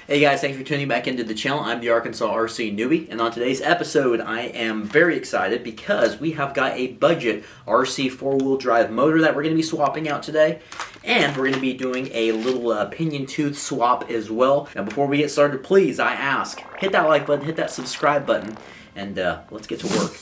Hey guys, thanks for tuning back into the channel. I'm the Arkansas RC newbie, and on today's episode I am very excited because we have got a budget RC four-wheel drive motor that we're going to be swapping out today, and we're going to be doing a little pinion tooth swap as well. Now before we get started, please, I ask, hit that like button, hit that subscribe button, and let's get to work.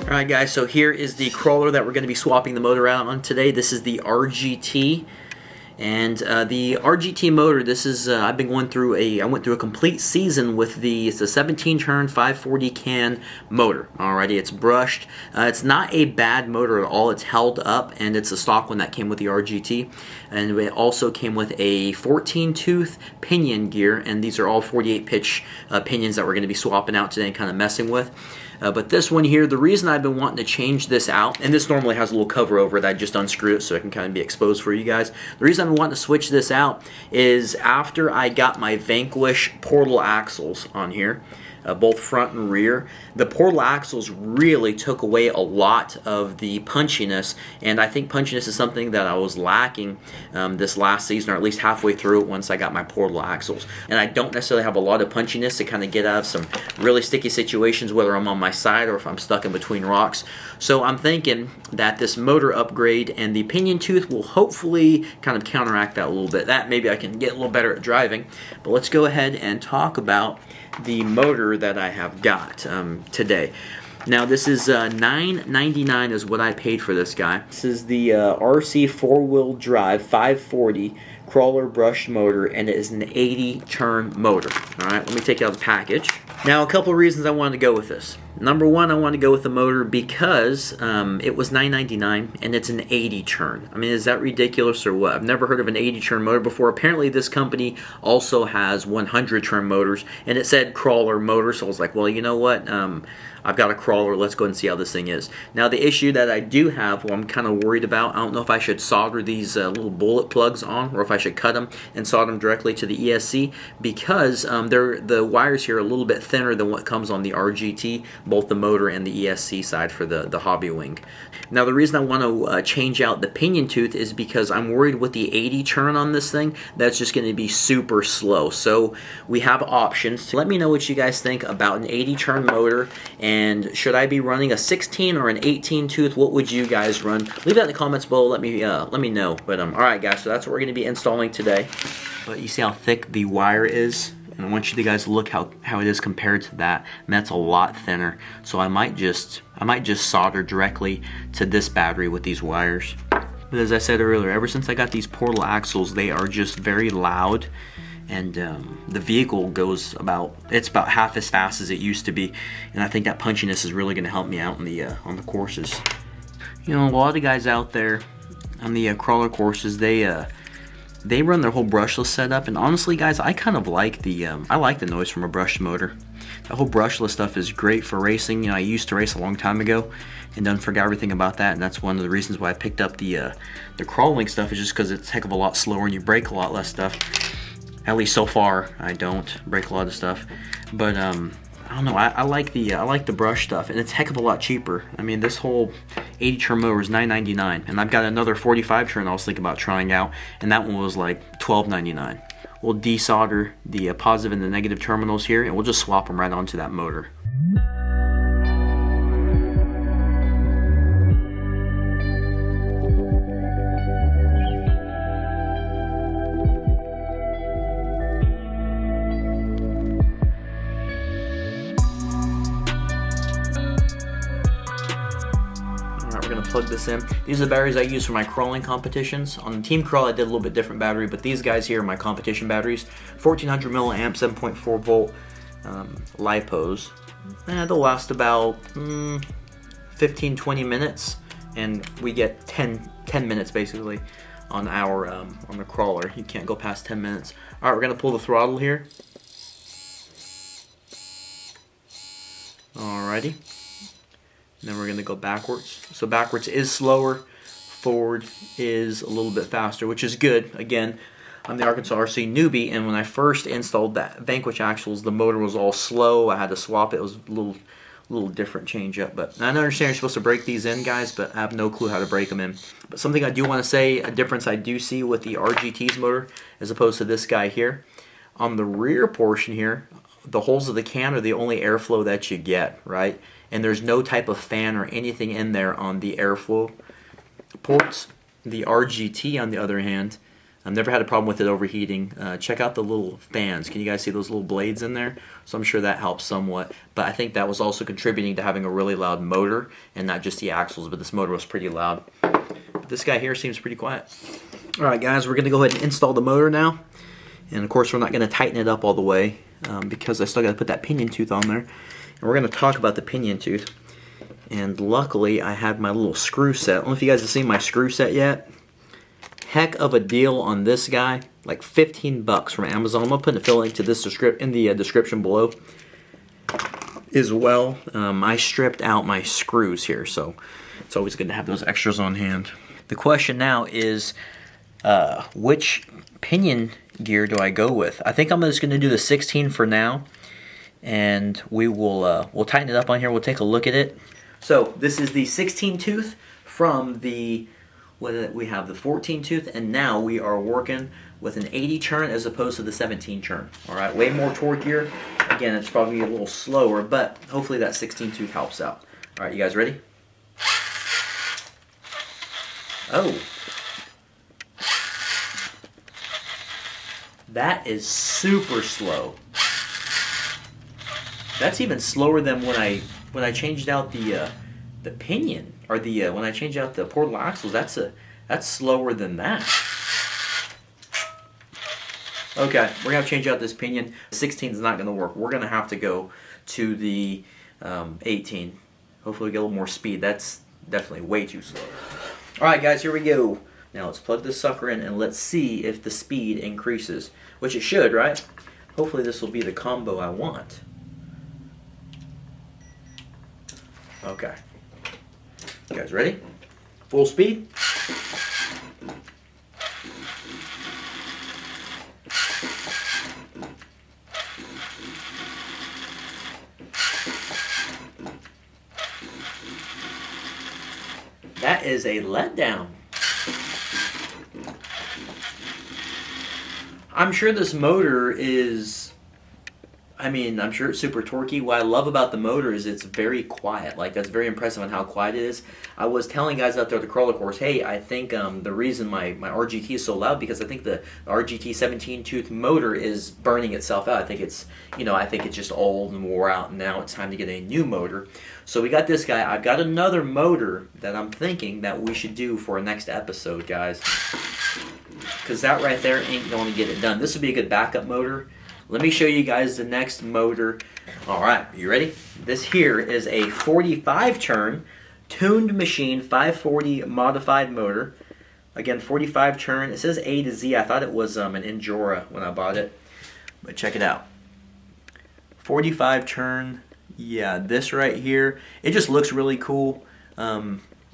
Alright guys, so here is the crawler that we're going to be swapping the motor out on today. This is the RGT, and the RGT motor, this is, I went through a complete season with it's a 17-turn 540 can motor. Alrighty, it's brushed. It's not a bad motor at all. It's held up, and it's a stock one that came with the RGT. And it also came with a 14-tooth pinion gear, and these are all 48-pitch pinions that we're going to be swapping out today and kind of messing with. But this one here, the reason I've been wanting to change this out, and this normally has a little cover over it, I just unscrew it so it can kind of be exposed for you guys. The reason I've been wanting to switch this out is after I got my Vanquish portal axles on here, both front and rear, the portal axles really took away a lot of the punchiness, and I think punchiness is something that I was lacking this last season, or at least halfway through it once I got my portal axles. And I don't necessarily have a lot of punchiness to kind of get out of some really sticky situations, whether I'm on my side or if I'm stuck in between rocks. So I'm thinking that this motor upgrade and the pinion tooth will hopefully kind of counteract that a little bit. That maybe I can get a little better at driving. But let's go ahead and talk about the motor that I have got today. Now this is $9.99 is what I paid for this guy. This is the RC four-wheel drive 540 crawler brushed motor, and it is an 80-turn motor. Alright, let me take out the package. Now a couple of reasons I wanted to go with this. Number one, I wanted to go with the motor because it was $9.99 and it's an 80-turn. I mean, is that ridiculous or what? I've never heard of an 80-turn motor before. Apparently this company also has 100-turn motors, and it said crawler motor, so I was like, well, you know what? I've got a crawler, let's go and see how this thing is. Now the issue that I do have, well, I'm kind of worried about, I don't know if I should solder these little bullet plugs on, or if I should cut them and solder them directly to the ESC, because the wires here are a little bit thinner than what comes on the RGT, both the motor and the ESC side for the hobby wing. Now the reason I want to change out the pinion tooth is because I'm worried with the 80 turn on this thing, that's just going to be super slow. So we have options. Let me know what you guys think about an 80 turn motor, and should I be running a 16 or an 18 tooth? What would you guys run? Leave that in the comments below. Let me know. But alright guys, so that's what we're going to be installing today. But you see how thick the wire is? And I want you guys to look how it is compared to that, and that's a lot thinner. So I might just solder directly to this battery with these wires. But as I said earlier, ever since I got these portal axles, they are just very loud, and the vehicle goes about half as fast as it used to be, and I think that punchiness is really going to help me out on the courses. You know, a lot of guys out there on the crawler courses, they run their whole brushless setup, and honestly guys, I kind of like I like the noise from a brushed motor. The whole brushless stuff is great for racing. You know, I used to race a long time ago and done forgot everything about that, and that's one of the reasons why I picked up the crawling stuff, is just because it's a heck of a lot slower and you break a lot less stuff. At least so far, I don't break a lot of stuff. But I don't know, I like the brush stuff, and it's a heck of a lot cheaper. I mean, this whole 80-turn motor is $9.99, and I've got another 45-turn I was thinking about trying out, and that one was like $12.99. We'll desolder the positive and the negative terminals here, and we'll just swap them right onto that motor. We're going to plug this in. These are the batteries I use for my crawling competitions. On the team crawl I did a little bit different battery, but these guys here are my competition batteries. 1400 milliamp, 7.4 volt lipos. They'll last about 15-20 minutes, and we get 10 minutes basically on the crawler. You can't go past 10 minutes. Alright, we're going to pull the throttle here. Alrighty. And then we're going to go backwards. So backwards is slower, forward is a little bit faster, which is good. Again, I'm the Arkansas RC newbie, and when I first installed that Vanquish axles, the motor was all slow. I had to swap it. It was a little different change up. But I understand you're supposed to break these in, guys, but I have no clue how to break them in. But something I do want to say, a difference I do see with the RGT's motor as opposed to this guy here. On the rear portion here, the holes of the can are the only airflow that you get, right? And there's no type of fan or anything in there on the airflow ports. The RGT, on the other hand, I've never had a problem with it overheating. Check out the little fans. Can you guys see those little blades in there? So I'm sure that helps somewhat. But I think that was also contributing to having a really loud motor, and not just the axles, but this motor was pretty loud. But this guy here seems pretty quiet. All right, guys, we're going to go ahead and install the motor now. And of course, we're not going to tighten it up all the way because I still got to put that pinion tooth on there. And we're going to talk about the pinion tooth. And luckily, I had my little screw set. I don't know if you guys have seen my screw set yet. Heck of a deal on this guy, like 15 bucks from Amazon. I'm gonna put a link to this in the description below as well. I stripped out my screws here, so it's always good to have those extras on hand. The question now is, which pinion gear do I go with? I think I'm just gonna do the 16 for now, and we'll tighten it up on here. We'll take a look at it. So this is the 16 tooth from the. We have the 14 tooth, and now we are working with an 80 turn as opposed to the 17 turn. All right, way more torque here. Again, it's probably a little slower, but hopefully that 16 tooth helps out. All right, you guys ready? Oh. That is super slow. That's even slower than when I changed out the pinion, or when I changed out the portal axles. That's slower than that. Okay, we're gonna change out this pinion. 16 is not gonna work. We're gonna have to go to the 18. Hopefully we get a little more speed. That's definitely way too slow. All right, guys, here we go. Now let's plug this sucker in and let's see if the speed increases, which it should, right? Hopefully this will be the combo I want. Okay. You guys ready? Full speed. That is a letdown. I'm sure this motor is, I'm sure it's super torquey. What I love about the motor is it's very quiet. Like, that's very impressive on how quiet it is. I was telling guys out there at the crawler course, hey, I think the reason my RGT is so loud because I think the RGT 17 tooth motor is burning itself out. I think it's just old and wore out, and now it's time to get a new motor. So we got this guy. I've got another motor that I'm thinking that we should do for a next episode, guys. Because that right there ain't going to get it done. This would be a good backup motor. Let me show you guys the next motor. All right, you ready? This here is a 45 turn tuned machine 540 modified motor. Again, 45 turn. It says A to Z. I thought it was an Endura when I bought it, but check it out. 45 turn. Yeah, this right here. It just looks really cool.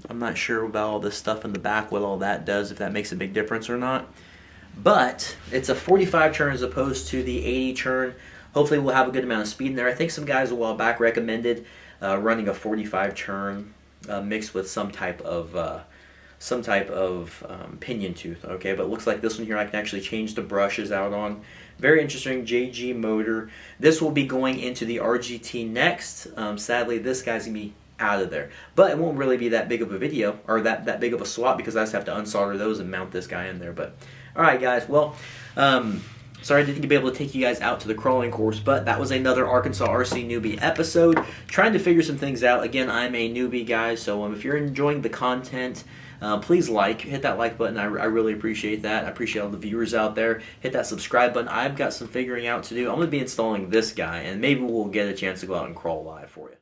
I'm not sure about all this stuff in the back, what all that does, if that makes a big difference or not. But it's a 45 turn as opposed to the 80 turn. Hopefully we'll have a good amount of speed in there. I think some guys a while back recommended running a 45 turn mixed with some type of pinion tooth. Okay, but it looks like this one here I can actually change the brushes out on. Very interesting JG motor. This will be going into the RGT next. Sadly, this guy's gonna be out of there, but it won't really be that big of a video or that big of a swap because I just have to unsolder those and mount this guy in there. But all right, guys, well, sorry I didn't be able to take you guys out to the crawling course, but that was another Arkansas RC newbie episode, trying to figure some things out. Again, I'm a newbie, guys, so if you're enjoying the content, please hit that like button. I really appreciate that. I appreciate all the viewers out there. Hit that subscribe button. I've got some figuring out to do. I'm going to be installing this guy, and maybe we'll get a chance to go out and crawl live for you.